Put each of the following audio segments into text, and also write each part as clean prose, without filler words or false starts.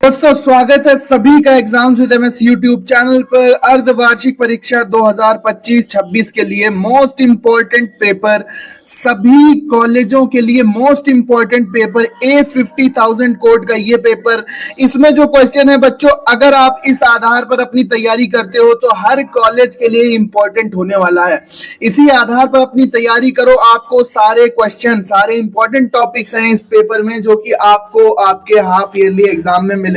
दोस्तों स्वागत है सभी का exams with MS YouTube channel पर। अर्धवार्षिक परीक्षा 2025-26 के लिए मोस्ट इंपॉर्टेंट पेपर, सभी कॉलेजों के लिए most important paper A50,000 code का ये पेपर। इसमें जो क्वेश्चन है बच्चों, अगर आप इस आधार पर अपनी तैयारी करते हो तो हर कॉलेज के लिए इंपॉर्टेंट होने वाला है। इसी आधार पर अपनी तैयारी करो। आपको सारे क्वेश्चन, सारे इंपॉर्टेंट टॉपिक्स हैं इस पेपर में जो कि आपको आपके हाफ ईयरली एग्जाम में मिलेंगे।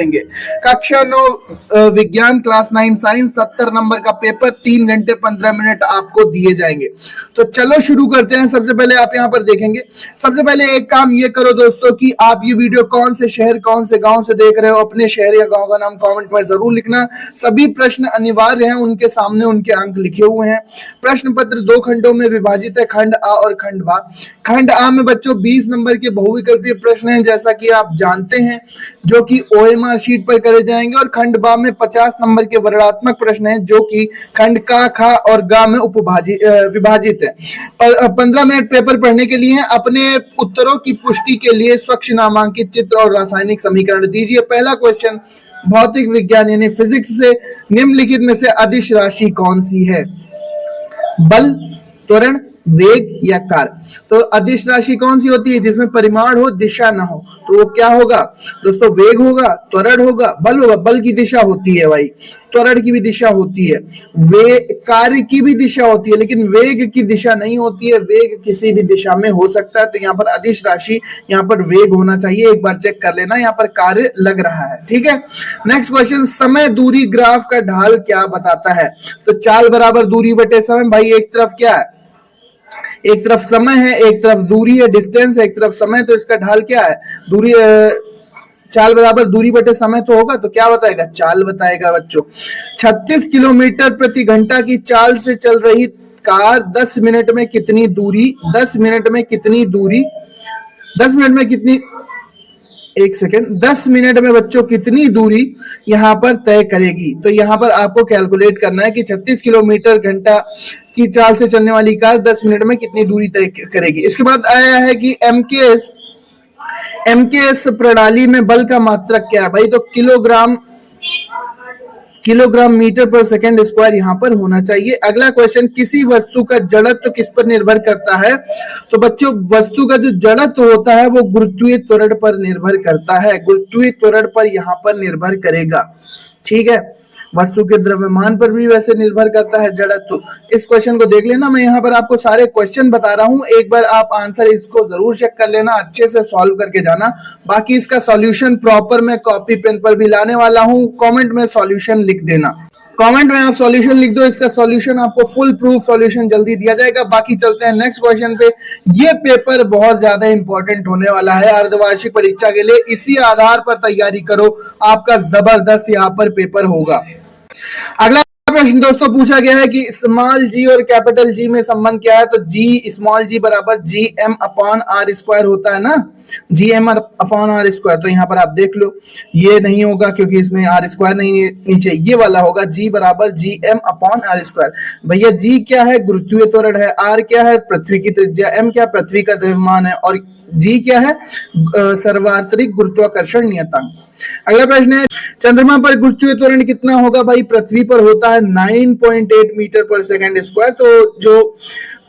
कक्षा 9 विज्ञान क्लास 9 साइंस 70 नंबर का पेपर 3 घंटे 15 मिनट आपको दिए जाएंगे। तो चलो शुरू करते हैं। सबसे पहले आप यहां पर देखेंगे, सबसे पहले एक काम ये करो दोस्तों कि आप ये वीडियो कौन से शहर कौन से गांव से देख रहे हो, अपने शहर या गांव का नाम कमेंट में जरूर लिखना। सभी प्रश्न अनिवार्य हैं, उनके सामने उनके अंक लिखे हुए हैं। प्रश्न पत्र 2 खंडों में विभाजित है, खंड आ और खंड बा। खंड आ में बच्चों 20 नंबर के बहुविकल्पीय प्रश्न हैं जैसा कि आप जानते हैं, जो कि OMR शीट पर करे जाएंगे। और खंड बा में 50 नंबर के वर्णनात्मक प्रश्न हैं जो कि खंड का, खा और गा में विभाजित है। 15 मिनट पेपर पढ़ने के लिए अपने उत्तरों की पुष्टि के लिए स्वच्छ नामांकित चित्र और रासायनिक समीकरण दीजिए। पहला क्वेश्चन भौतिक विज्ञान यानी फिजिक्स से, निम्नलिखित में से अदिश राशि कौन सी है? बल, त्वरण, वेग या कार्य। तो अदिश राशि कौन सी होती है? जिसमें परिमाण हो, दिशा ना हो। तो वो क्या होगा दोस्तों? वेग होगा, त्वरण होगा, बल होगा। बल की दिशा होती है भाई, त्वरण की भी दिशा होती है, कार्य की भी दिशा होती है, लेकिन वेग की दिशा नहीं होती है। वेग किसी भी दिशा में हो सकता है। तो यहाँ पर अदिश राशि, यहाँ पर वेग होना चाहिए। एक बार चेक कर लेना, यहाँ पर कार्य लग रहा है। ठीक है। नेक्स्ट क्वेश्चन, समय दूरी ग्राफ का ढाल क्या बताता है? तो चाल बराबर दूरी बटे समय। भाई एक तरफ क्या है? एक तरफ समय है, एक तरफ दूरी है, डिस्टेंस है, एक तरफ समय। तो इसका ढाल क्या है? दूरी, चाल बराबर दूरी बटे समय तो होगा। तो क्या बताएगा? चाल बताएगा बच्चों। 36 किलोमीटर प्रति घंटा की चाल से चल रही कार 10 मिनट में कितनी दूरी, 10 मिनट में कितनी दूरी, 10 मिनट में कितनी, एक सेकेंड, 10 मिनट में बच्चों कितनी दूरी यहां पर तय करेगी? तो यहां पर आपको कैलकुलेट करना है कि 36 किलोमीटर घंटा की चाल से चलने वाली कार 10 मिनट में कितनी दूरी तय करेगी। इसके बाद आया है कि एमकेएस प्रणाली में बल का मात्रक क्या है? भाई तो किलोग्राम मीटर पर सेकंड स्क्वायर यहां पर होना चाहिए। अगला क्वेश्चन, किसी वस्तु का जड़त्व किस पर निर्भर करता है? तो बच्चों वस्तु का जो जड़त्व होता है वो गुरुत्वीय त्वरण पर निर्भर करता है। गुरुत्वीय त्वरण पर यहां पर निर्भर करेगा। ठीक है। वस्तु के द्रव्यमान पर भी वैसे निर्भर करता है जड़त्व। इस क्वेश्चन को देख लेना, मैं यहाँ पर आपको सारे क्वेश्चन बता रहा हूँ, एक बार आप आंसर इसको जरूर चेक कर लेना, अच्छे से सॉल्व करके जाना। बाकी इसका सॉल्यूशन प्रॉपर मैं कॉपी पेन पर भी लाने वाला हूँ। कमेंट में सॉल्यूशन लिख देना, कमेंट में आप सॉल्यूशन लिख दो, इसका सॉल्यूशन आपको फुल प्रूफ सॉल्यूशन जल्दी दिया जाएगा। बाकी चलते हैं नेक्स्ट क्वेश्चन पे। ये पेपर बहुत ज्यादा इंपॉर्टेंट होने वाला है अर्धवार्षिक परीक्षा के लिए। इसी आधार पर तैयारी करो, आपका जबरदस्त यहाँ पर पेपर होगा। अगला प्रश्न दोस्तों पूछा गया है कि स्मॉल जी और कैपिटल जी में संबंध क्या है? तो जी, स्मॉल जी बराबर GM अपॉन R स्क्वायर होता है ना, GM अपॉन R स्क्वायर। तो यहाँ पर आप देख लो, ये नहीं होगा क्योंकि इसमें R स्क्वायर नहीं है नीचे, ये वाला होगा G बराबर GM अपॉन R स्क्वायर। भैया G क्या है? गुरुत्वीय त्वरण है, R क्या है? पृथ्वी की त्रिज्या, M क्या? पृथ्वी का द्रव्यमान है, और G क्या है? सर्वांतरिक गुरुत्वाकर्षण नियतांक। अगला प्रश्न है, चंद्रमा पर गुरुत्वीय त्वरण कितना होगा? भाई पृथ्वी पर होता है 9.8 मीटर पर सेकंड स्क्वायर। तो जो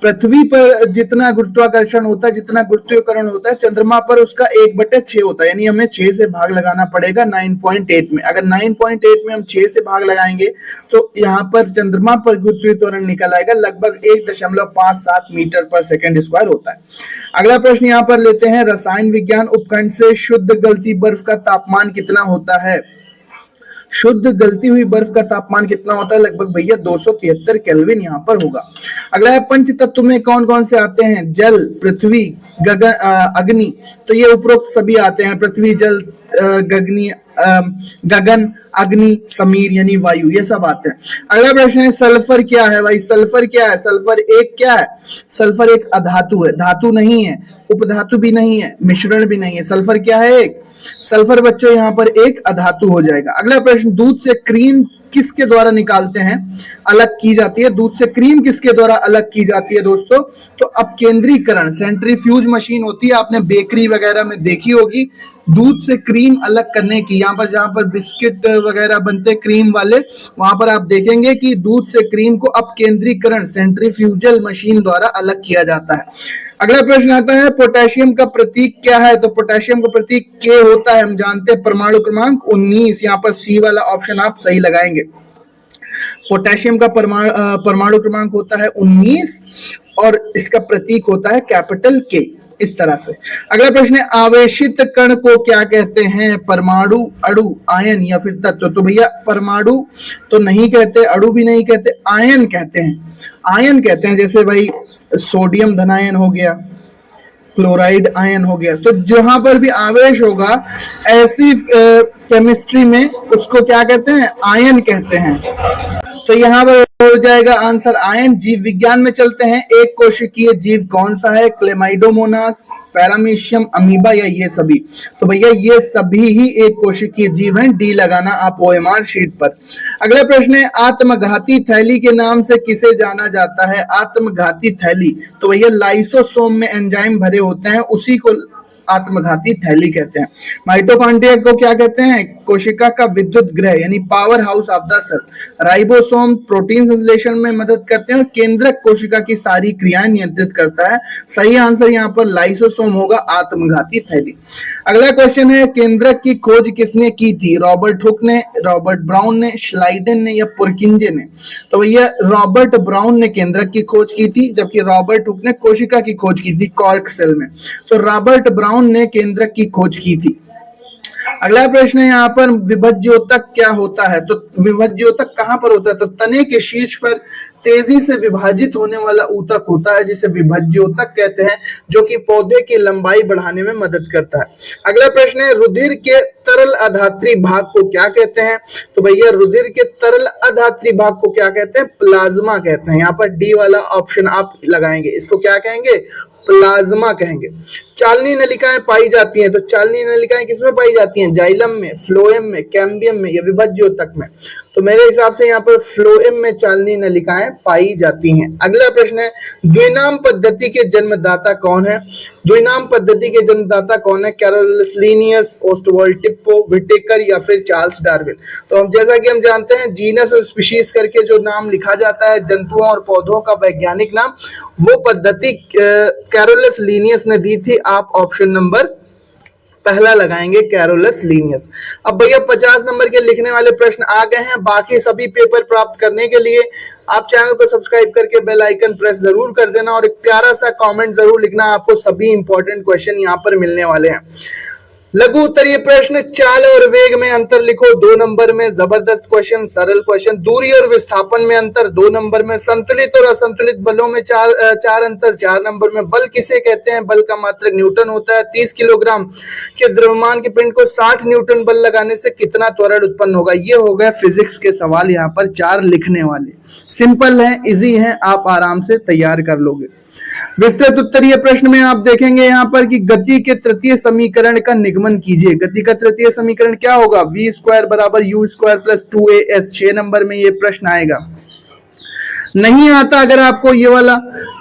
पृथ्वी पर जितना गुरुत्वाकर्षण होता है, जितना गुरुत्वीयकरण होता है, चंद्रमा पर उसका 1/6 होता है। यानी हमें 6 से भाग लगाना पड़ेगा 9.8 में। अगर 9.8 में हम 6 से भाग लगाएंगे तो यहाँ पर चंद्रमा पर गुरुत्वीय त्वरण निकल आएगा, लगभग 1.57 मीटर पर सेकंड स्क्वायर होता है। अगला प्रश्न यहाँ पर लेते हैं, रसायन विज्ञान उपखंड से शुद्ध गलती बर्फ का तापमान कितना होता है? शुद्ध गलती हुई बर्फ का तापमान कितना होता है? लगभग भैया 273 केल्विन यहाँ पर होगा। अगला है, पंच तत्व में कौन कौन से आते हैं? जल, पृथ्वी, गगन, अग्नि। तो ये उपरोक्त सभी आते हैं, पृथ्वी, जल, गगन, अग्नि, समीर यानी वायु, ये सब आते हैं। अगला प्रश्न है, सल्फर क्या है? भाई सल्फर क्या है? सल्फर एक क्या है? सल्फर एक अधातु है, धातु नहीं है। उपधातु भी नहीं है, मिश्रण भी नहीं है। सल्फर क्या है? एक सल्फर बच्चों यहाँ पर एक अधातु हो जाएगा। अगला प्रश्न, दूध से क्रीम किसके द्वारा निकालते हैं, अलग की जाती है? दूध से क्रीम किसके द्वारा अलग की जाती है दोस्तों? तो अपकेंद्रीकरण, सेंट्रीफ्यूज मशीन होती है, आपने बेकरी वगैरह में देखी होगी। दूध से क्रीम अलग करने की, यहाँ पर जहां पर बिस्किट वगैरह बनते क्रीम वाले, वहां पर आप देखेंगे कि दूध से क्रीम को अपकेंद्रीकरण, सेंट्रीफ्यूजल मशीन द्वारा अलग किया जाता है। अगला प्रश्न आता है, पोटेशियम का प्रतीक क्या है? तो पोटेशियम का प्रतीक के होता है, हम जानते हैं, परमाणु क्रमांक 19। यहाँ पर सी वाला ऑप्शन आप सही लगाएंगे। पोटेशियम का परमाणु क्रमांक होता है 19 और इसका प्रतीक होता है कैपिटल के, इस तरह से। अगला प्रश्न है, आवेशित कण को क्या कहते हैं? परमाणु, अणु, आयन या फिर तत्व? तो भैया परमाणु तो नहीं कहते, अणु भी नहीं कहते, आयन कहते हैं। आयन कहते हैं, जैसे भाई सोडियम धनायन हो गया, क्लोराइड आयन हो गया। तो जहां पर भी आवेश होगा ऐसी केमिस्ट्री में उसको क्या कहते हैं? आयन कहते हैं। तो यहाँ पर हो जाएगा आंसर आयन। जीव विज्ञान में चलते हैं, एक कोशिकीय जीव कौन सा है? क्लेमाइडोमोनास, पैरामीशियम, अमीबा या ये सभी? तो भैया ये सभी ही एक कोशिकीय जीव हैं, डी लगाना आप ओएमआर शीट पर। अगला प्रश्न है, आत्मघाती थैली के नाम से किसे जाना जाता है? आत्मघाती थैली, तो भैया लाइसोसोम में एंजाइम भरे होते हैं, उसी को आत्मघाती थैली कहते हैं। माइटोकॉन्ड्रिया को क्या कहते हैं? कोशिका का विद्युत गृह यानी powerhouse of the cell. Ribosome protein संश्लेषण में मदद करते हैं और केंद्रक कोशिका की सारी क्रियाएं नियंत्रित करता है। सही आंसर यहाँ पर लाइसोसोम होगा, आत्मघाती थैली। अगला क्वेश्चन है, केंद्रक की खोज किसने की थी? रॉबर्ट हुक ने, रॉबर्ट ब्राउन ने, श्लाइडन ने या पुरकिंजे ने? तो भैया रॉबर्ट ब्राउन ने केंद्रक की खोज की थी, जबकि रॉबर्ट हुक ने कोशिका की खोज की थी कॉर्क सेल में। तो रॉबर्ट ब्राउन ने केंद्रक की खोज की थी। अगला प्रश्न है यहाँ पर, विभज्योतक क्या होता है? तो विभज्योतक कहां पर होता है? तो तने के शीर्ष पर तेजी से विभाजित होने वाला ऊतक होता है, जिसे विभज्योतक कहते हैं, जो कि पौधे की लंबाई बढ़ाने में मदद करता है। अगला प्रश्न है, रुधिर के तरल अधात्री भाग को क्या कहते हैं? तो भैया रुधिर के तरल अधात्री भाग को क्या कहते हैं? प्लाज्मा कहते हैं। यहाँ पर डी वाला ऑप्शन आप लगाएंगे, इसको क्या कहेंगे? प्लाज्मा कहेंगे। चालनी नलिकाएं पाई जाती हैं, तो चालनी नलिकाएं किसमें पाई जाती हैं? जाइलम में, फ्लोएम में, कैम्बियम में या विभज्योतक में? तो मेरे हिसाब से यहाँ पर फ्लोएम में चालनी नलिकाएं पाई जाती हैं। अगला प्रश्न है, द्विनाम पद्धति के जन्मदाता कौन है? द्विनाम पद्धति के जन्मदाता कौन है? कैरोलस लिनियस, ओस्टवाल्ड टिप्पो, व्हिटेकर या फिर चार्ल्स डार्विन? तो हम जैसा कि हम जानते हैं, जीनस और स्पीशीज करके जो नाम लिखा जाता है जंतुओं और पौधों का वैज्ञानिक नाम, वो पद्धति कैरोलस लिनियस ने दी थी। आप ऑप्शन नंबर पहला लगाएंगे, कैरोलस लिनियस। अब भैया 50 नंबर के लिखने वाले प्रश्न आ गए हैं। बाकी सभी पेपर प्राप्त करने के लिए आप चैनल को सब्सक्राइब करके बेल आइकन प्रेस जरूर कर देना और एक प्यारा सा कमेंट जरूर लिखना। आपको सभी इंपॉर्टेंट क्वेश्चन यहाँ पर मिलने वाले हैं। लघु उत्तरीय प्रश्न, चाल और वेग में अंतर लिखो 2 नंबर में। जबरदस्त क्वेश्चन, सरल क्वेश्चन। दूरी और विस्थापन में अंतर 2 नंबर में। संतुलित और असंतुलित बलों में चार अंतर 4 नंबर में। बल किसे कहते हैं? बल का मात्रक न्यूटन होता है। 30 किलोग्राम के द्रव्यमान के पिंड को 60 न्यूटन बल लगाने से कितना त्वरण उत्पन्न होगा? ये हो गया फिजिक्स के सवाल, यहाँ पर 4 लिखने वाले। सिंपल है, इजी है, आप आराम से तैयार कर लोगे। विस्तृत उत्तरीय प्रश्न में आप देखेंगे यहाँ पर कि गति के तृतीय समीकरण का निगमन कीजिए। गति का तृतीय समीकरण क्या होगा? v स्क्वायर बराबर u square plus 2as। 6 number में ये प्रश्न आएगा। नहीं आता अगर आपको ये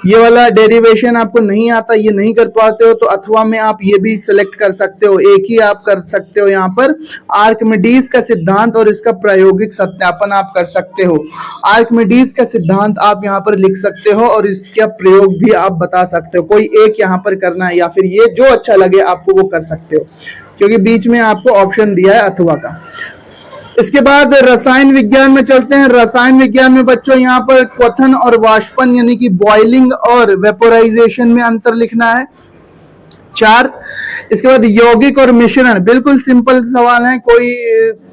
वाला डेरिवेशन आपको नहीं आता, ये नहीं कर पाते हो, तो अथवा में आप ये भी सिलेक्ट कर सकते हो। एक ही आप कर सकते हो यहाँ पर, आर्किमिडीज का सिद्धांत और इसका प्रायोगिक सत्यापन आप कर सकते हो। आर्किमिडीज का सिद्धांत आप यहाँ पर लिख सकते हो और इसका प्रयोग भी आप बता सकते हो। कोई एक यहाँ पर करना है या फिर ये जो अच्छा लगे आपको वो कर सकते हो, क्योंकि बीच में आपको ऑप्शन दिया है अथवा का। इसके बाद रसायन विज्ञान में चलते हैं। रसायन विज्ञान में बच्चों यहाँ पर क्वथन और वाष्पन यानी कि बॉइलिंग और वेपोराइजेशन में अंतर लिखना है 4। इसके बाद यौगिक और मिश्रण, बिल्कुल सिंपल सवाल है, कोई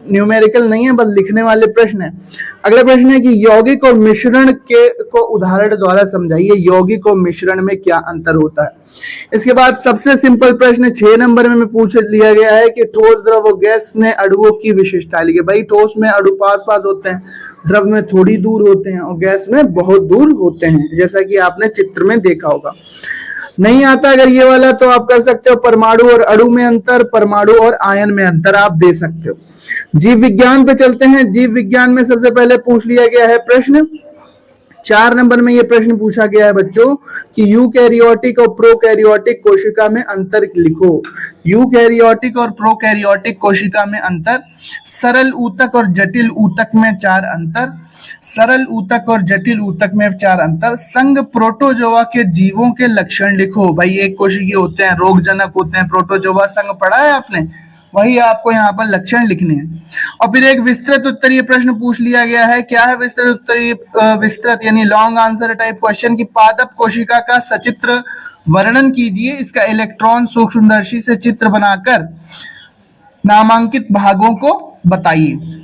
न्यूमेरिकल नहीं है, बस लिखने वाले प्रश्न है। अगला प्रश्न है कि यौगिक और मिश्रण को उदाहरण द्वारा समझाइए। यौगिक और मिश्रण में क्या अंतर होता है? इसके बाद सबसे सिंपल प्रश्न 6 नंबर में पूछ लिया गया है कि ठोस, द्रव और गैस में अणुओं की विशेषता लिखिए। भाई ठोस में अणु पास पास होते हैं, द्रव में थोड़ी दूर होते हैं और गैस में बहुत दूर होते हैं, जैसा कि आपने चित्र में देखा होगा। नहीं आता अगर ये वाला तो आप कर सकते हो परमाणु और अणु में अंतर, परमाणु और आयन में अंतर आप दे सकते हो। जीव विज्ञान पे चलते हैं। जीव विज्ञान में सबसे पहले पूछ लिया गया है प्रश्न 4 नंबर में। ये प्रश्न पूछा गया है बच्चों कि यूकैरियोटिक और प्रोकैरियोटिक कोशिका में अंतर लिखो। यूकैरियोटिक और प्रोकैरियोटिक कोशिका में अंतर, सरल ऊतक और जटिल ऊतक में 4 अंतर, सरल ऊतक और जटिल ऊतक में 4 अंतर, संघ प्रोटोजोआ के जीवों के लक्षण लिखो। भाई एक कोशिकीय होते हैं, रोगजनक होते हैं, प्रोटोजोआ संघ पढ़ा है आपने, वही आपको यहाँ पर लक्षण लिखने हैं। और फिर एक विस्तृत उत्तरीय प्रश्न पूछ लिया गया है। क्या है विस्तृत उत्तरीय? विस्तृत यानी लॉन्ग आंसर टाइप क्वेश्चन की पादप कोशिका का सचित्र वर्णन कीजिए, इसका इलेक्ट्रॉन सूक्ष्मदर्शी से चित्र बनाकर नामांकित भागों को बताइए।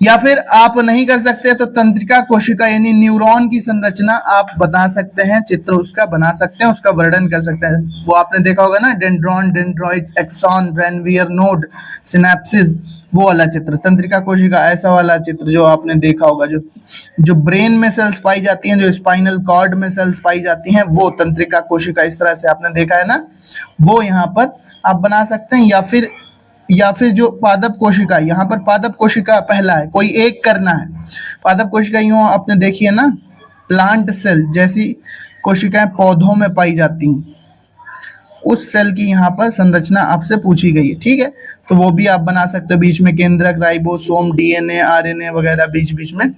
या फिर आप नहीं कर सकते तो तंत्रिका कोशिका यानी न्यूरॉन की संरचना आप बता सकते हैं, चित्र उसका बना सकते हैं, उसका वर्णन कर सकते हैं। वो आपने देखा होगा ना, dendron, dendroids, axon, Ranvier node, synapsis, वो वाला चित्र तंत्रिका कोशिका, ऐसा वाला चित्र जो आपने देखा होगा। जो ब्रेन में सेल्स पाई जाती हैं, जो स्पाइनल कॉर्ड में सेल्स पाई जाती हैं, वो तंत्रिका कोशिका इस तरह से आपने देखा है ना, वो यहाँ पर आप बना सकते हैं। या फिर जो पादप कोशिका, यहाँ पर पादप कोशिका पहला है, कोई एक करना है। पादप कोशिका यूं आपने देखी है ना, प्लांट सेल जैसी कोशिकाएं पौधों में पाई जाती हैं, उस सेल की यहाँ पर संरचना आपसे पूछी गई है, ठीक है। तो वो भी आप बना सकते हो, बीच में केंद्रक, राइबोसोम, डीएनए, आरएनए वगैरह बीच बीच में।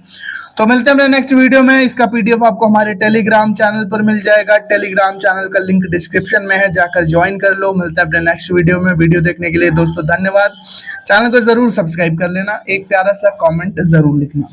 तो मिलते हैं अपने नेक्स्ट वीडियो में। इसका पीडीएफ आपको हमारे टेलीग्राम चैनल पर मिल जाएगा। टेलीग्राम चैनल का लिंक डिस्क्रिप्शन में है, जाकर ज्वाइन कर लो। मिलते हैं अपने नेक्स्ट वीडियो में। वीडियो देखने के लिए दोस्तों धन्यवाद। चैनल को जरूर सब्सक्राइब कर लेना, एक प्यारा सा कमेंट जरूर लिखना।